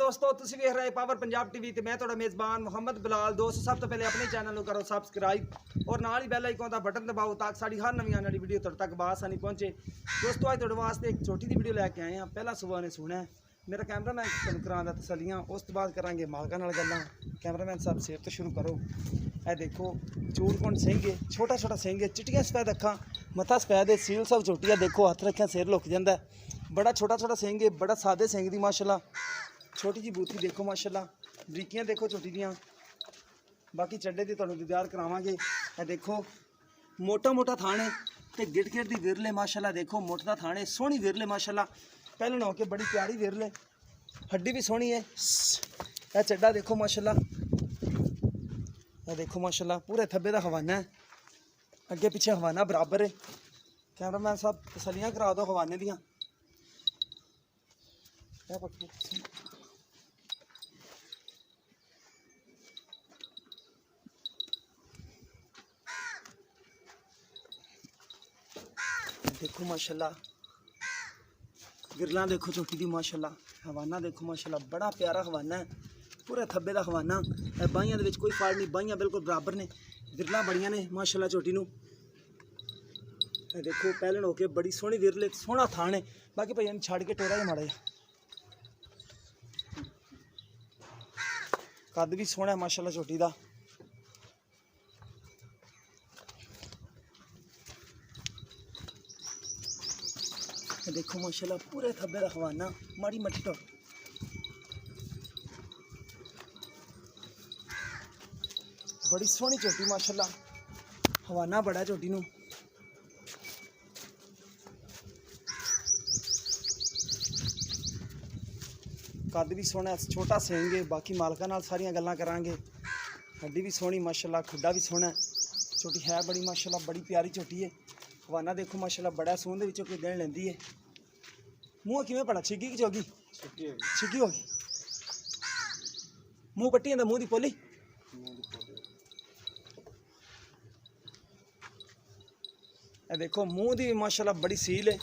दोस्तों, तुसीं वेख रहे पावर पंजाब टीवी ते मैं तुहाडा मेज़बान मुहम्मद बिलाल। दोस्त सब तो पहले अपने चैनल को करो सबसक्राइब और नाल ही बैल आइकन का बटन दबाओ ताकि साड़ी हर नवी आने वाली वीडियो तुहाडे तक बासानी पहुंचे। दोस्तों अज तुहाडे वास्ते एक छोटी सी वीडियो लैके आए हैं। पहला सुबह ने सुना है मेरा कैमरामैन तुहानूं करांदा तसल्लियां, उस तो बाद करांगे मालकां नाल गल्लां। कैमरामैन साहब सेर तो शुरू करो। ए देखो चूरकुंड सिंह है, छोटा छोटा सिंह है, चिट्टियां सफेद अखां, मत्था सफेद है, सील सब छोटी है। देखो हथ रखिया सिर लुक जाता है। बड़ा छोटा छोटा सिंह है, बड़ा सादे सिंह दी माशाल्लाह। छोटी जी बूथी देखो माशाल्लाह, बरीकियां देखो छोटी दियां। बाकी चड्डे दी तुहानूं दीदार करावांगे। ए देखो मोटा मोटा थाने ते गिट गिट दी विरले माशाल्लाह। देखो मोटा थाने सोहनी विरले माशाल्लाह, पहले नौ के बड़ी प्यारी विरले, हड्डी भी सोहनी है। ए चड्डा देखो माशाल्लाह, ए देखो माशाल्लाह पूरे थब्बे दा हवाना है, अगे पिछे हवाना बराबर है। कैमरामैन साहब तसलियां करा दो हवाने दियां। देखो माशाल्लाह गिरला देखो छोटी दी माशाल्लाह, हवाना देखो माशाल्लाह बड़ा प्यारा हवाना है, पूरे थब्बे दा हवाना। बाहियां दे विच कोई फाड़ नहीं, बाहियां बिल्कुल बराबर ने, गिरला बड़ियां ने माशाल्लाह छोटी नूं। देखो पहले होके बड़ी सोहनी विरले, सोहना थान है। बाकी भाई छड़ के टोरा ही माड़ा जा, कद भी सोहना है माशाल्लाह छोटी दा। देखो माशाल्लाह पूरे थब्बे दा हवाना, माड़ी मट्टी टो बड़ी सोहनी चोटी माशाल्लाह, हवाना बड़ा चोटी नूं। कद भी सोहना, छोटा सिंह है। बाकी मालकां नाल सारियां गल्लां करांगे। हड्डी भी सोहनी माशाल्लाह, खुड्डा भी सोहना है, छोटी है बड़ी माशाल्लाह, बड़ी प्यारी चोटी है। हवाना देखो माशाल्लाह बड़ा सून दे विचों कोई दिन लेंदी है। मूँह किवें पड़ा, छिग्गी कि चोगी? छिग्गी हो गई। मूँह पट्टी जांदा, मूँह दी पोली। ए देखो मूँह दी माशाल्लाह बड़ी सील है।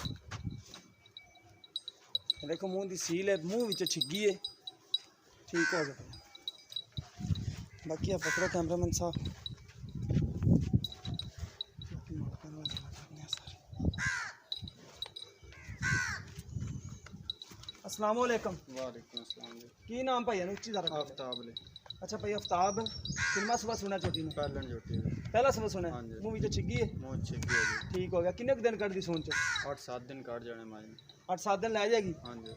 देखो मूँह दी सील है, मूँह विच छिग्गी है। ठीक हो गया। बाकी आप पकड़ो कैमरामैन साहब। अस्सलाम वालेकुम। वालेकुम अस्सलाम। की नाम भाई उच्ची जरा? आफ्ताब ले। अच्छा भाई आफ्ताब, कितना सुबह सुना चोटी ने? पहलन जोटी है। पहला सुबह सुना? हाँ जी। मूँह विच छिग्गी है। मुँह छिग्गी है जी। ठीक हो गया। किन्ने दिन कट दी सून च? 8-7 दिन काट जाने माई। 8-7 दिन लै जाएगी। हाँ जी।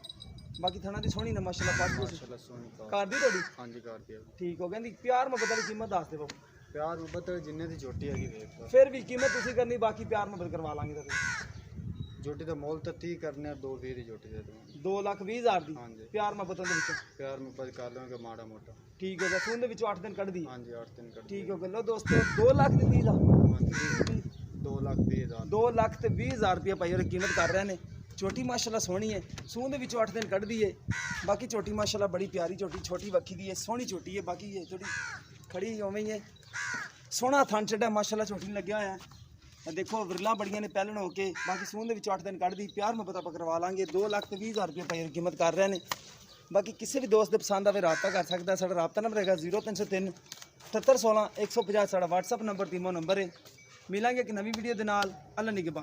बाकी थाना दी सोहनी ने माशाल्लाह, पास माशाल्लाह सोनी कर दी थोड़ी। हाँ जी कर दिया। ठीक हो गया। प्यार मोहब्बत वाली कीमत दस दे बाबू। प्यार मुहब्बत जिन्ने दी जोटी है वेख लो। फिर भी कीमत तुसी करनी, बाकी प्यार मोहब्बत करवा लांगे तेरे। जोटी दा मोल तो 30 करने, 2-20 दी जोटी दे दूँ। 2,20,000 दी। हाँ जी। प्यार मोहब्बत दे विच प्यार मुहब्बत कर लवांगे माड़ा मोटा। ठीक हो गया। सून दे विचों 8 दिन कट दी। हाँ जी 8 दिन कर। ठीक हो गया। लो दोस्तों 2,30,000। हाँ जी 2,20,000। 2,20,000 रुपये भाई और कीमत कर रहे हैं। छोटी माशाल्लाह सोहनी है, सून दे विचों 8 दिन कट दी है। बाकी छोटी माशाल्लाह बड़ी प्यारी चोटी, छोटी वक्खी दी है, सोहनी चोटी है। बाकी ये थोड़ी खड़ी उवें ही है, सोहना थन चढ़ा माशाल्लाह चोटी नहीं लग्या होया है। देखो विरला बड़ियां ने पहलन होके। बाकी सून दे विचों 8 दिन कट दी। प्यार मुहब्बत आप करवा लांगे। 2,20,000 रुपये भाई कीमत कर रहे हैं। बाकी किसी भी दोस्त दे पसंद आवे रब्ता कर सकता है। साडा रब्ता नंबर है 0303 78 16 150। साडा व्हाट्सअप नंबर तीमो नंबर है। मिलांगे एक नवी वीडियो दे नाल। अल्लाह निगहबान।